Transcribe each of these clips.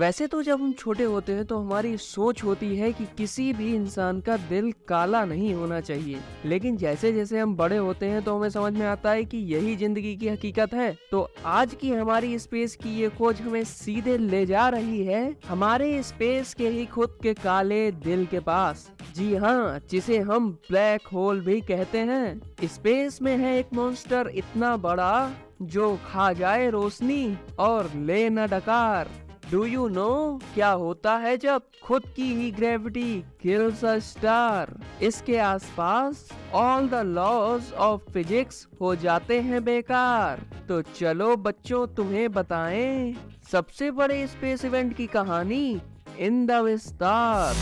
वैसे तो जब हम छोटे होते हैं तो हमारी सोच होती है कि किसी भी इंसान का दिल काला नहीं होना चाहिए, लेकिन जैसे जैसे हम बड़े होते हैं तो हमें समझ में आता है कि यही जिंदगी की हकीकत है। तो आज की हमारी स्पेस की ये खोज हमें सीधे ले जा रही है हमारे स्पेस के ही खुद के काले दिल के पास। जी हाँ, जिसे हम ब्लैक होल भी कहते हैं। स्पेस में है एक मॉन्स्टर इतना बड़ा जो खा जाए रोशनी और ले न डकार। डू यू नो क्या होता है जब खुद की ही ग्रेविटी किल्स अ स्टार? इसके आसपास all the laws of physics हो जाते हैं बेकार। तो चलो बच्चों, तुम्हें बताएं सबसे बड़े स्पेस इवेंट की कहानी इन द विस्तार।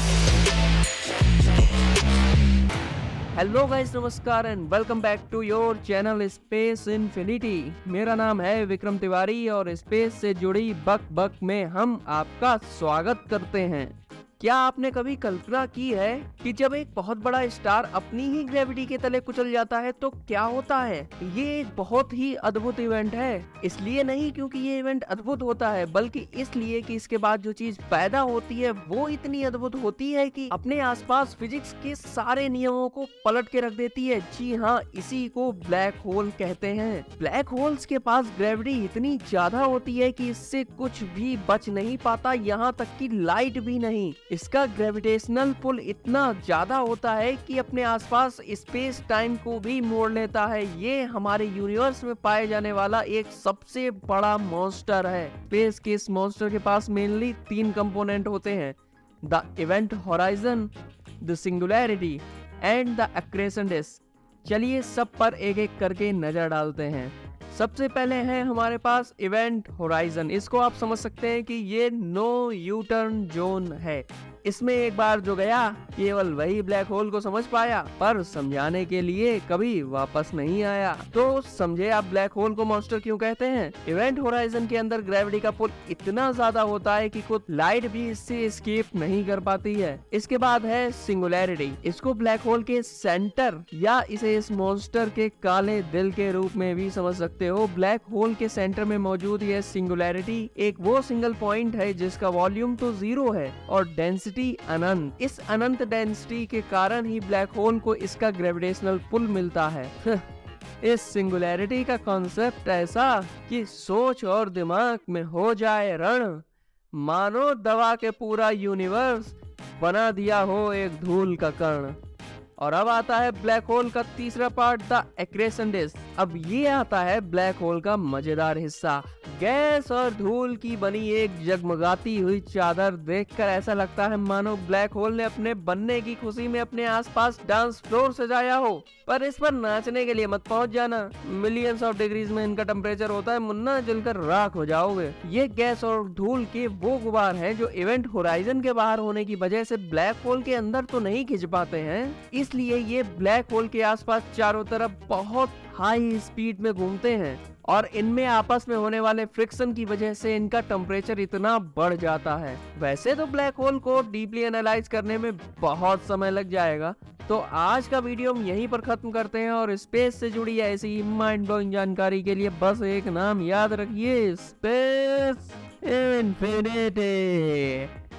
हेलो गाइस, नमस्कार and welcome back to your channel space infinity. मेरा नाम है विक्रम तिवारी और स्पेस से जुड़ी बक बक में हम आपका स्वागत करते हैं। क्या आपने कभी कल्पना की है कि जब एक बहुत बड़ा स्टार अपनी ही ग्रेविटी के तले कुचल जाता है तो क्या होता है? ये एक बहुत ही अद्भुत इवेंट है। इसलिए नहीं क्योंकि ये इवेंट अद्भुत होता है, बल्कि इसलिए कि इसके बाद जो चीज पैदा होती है वो इतनी अद्भुत होती है कि अपने आसपास फिजिक्स के सारे नियमों को पलट के रख देती है। जी हाँ, इसी को ब्लैक होल कहते हैं। ब्लैक होल्स के पास ग्रेविटी इतनी ज्यादा होती है कि इससे कुछ भी बच नहीं पाता, यहाँ तक कि लाइट भी नहीं। इसका ग्रेविटेशनल पुल इतना ज्यादा होता है कि अपने आसपास स्पेस टाइम को भी मोड़ लेता है। ये हमारे यूनिवर्स में पाए जाने वाला एक सबसे बड़ा मॉन्स्टर है। स्पेस के इस मॉन्स्टर के पास मेनली 3 कंपोनेंट होते हैं: the event horizon, the singularity and the accretion disk. चलिए सब पर एक एक करके नजर डालते हैं। सबसे पहले है हमारे पास इवेंट होराइजन। इसको आप समझ सकते हैं कि ये नो यू टर्न जोन है। इसमें एक बार जो गया केवल वही ब्लैक होल को समझ पाया, पर समझाने के लिए कभी वापस नहीं आया। तो समझे आप ब्लैक होल को मॉन्स्टर क्यों कहते हैं? इवेंट होराइजन के अंदर ग्रेविटी का पुल इतना ज्यादा होता है कि खुद लाइट भी इससे एस्केप नहीं कर पाती है। इसके बाद है सिंगुलैरिटी। इसको ब्लैक होल के सेंटर या इसे इस मॉन्स्टर के काले दिल के रूप में भी समझ सकते हो। ब्लैक होल के सेंटर में मौजूद यह सिंगुलैरिटी एक वो सिंगल पॉइंट है जिसका वॉल्यूम तो 0 है और डेंसिटी अनंत। इस अनंत डेंसिटी के कारण ही ब्लैक होल को इसका ग्रेविटेशनल पुल मिलता है। इस सिंगुलैरिटी का कॉन्सेप्ट ऐसा कि सोच और दिमाग में हो जाए रण, मानो दवा के पूरा यूनिवर्स बना दिया हो एक धूल का कण। और अब आता है ब्लैक होल का तीसरा पार्ट, द एक्रेशन डिस्क। अब ये आता है ब्लैक होल का मजेदार हिस्सा। गैस और धूल की बनी एक जगमगाती हुई चादर देखकर ऐसा लगता है मानो ब्लैक होल ने अपने बनने की खुशी में अपने आसपास डांस फ्लोर सजाया हो। पर इस पर नाचने के लिए मत पहुंच जाना, मिलियंस ऑफ डिग्रीज में इनका टेम्परेचर होता है, मुन्ना जलकर राख हो जाओगे। ये गैस और धूल के वो गुबार हैं जो इवेंट होराइजन के बाहर होने की वजह से ब्लैक होल के अंदर तो नहीं खिंच पाते हैं। इसलिए ये ब्लैक होल के आसपास चारों तरफ बहुत हाई स्पीड में घूमते हैं और इनमें आपस में होने वाले फ्रिक्शन की वजह से इनका टेम्परेचर इतना बढ़ जाता है। वैसे तो ब्लैक होल को डीपली एनालाइज करने में बहुत समय लग जाएगा, तो आज का वीडियो हम यहीं पर खत्म करते हैं। और स्पेस से जुड़ी ऐसी माइंड ब्लोइंग जानकारी के लिए बस एक नाम याद रखिए, स्पेस इन्फिनिटी।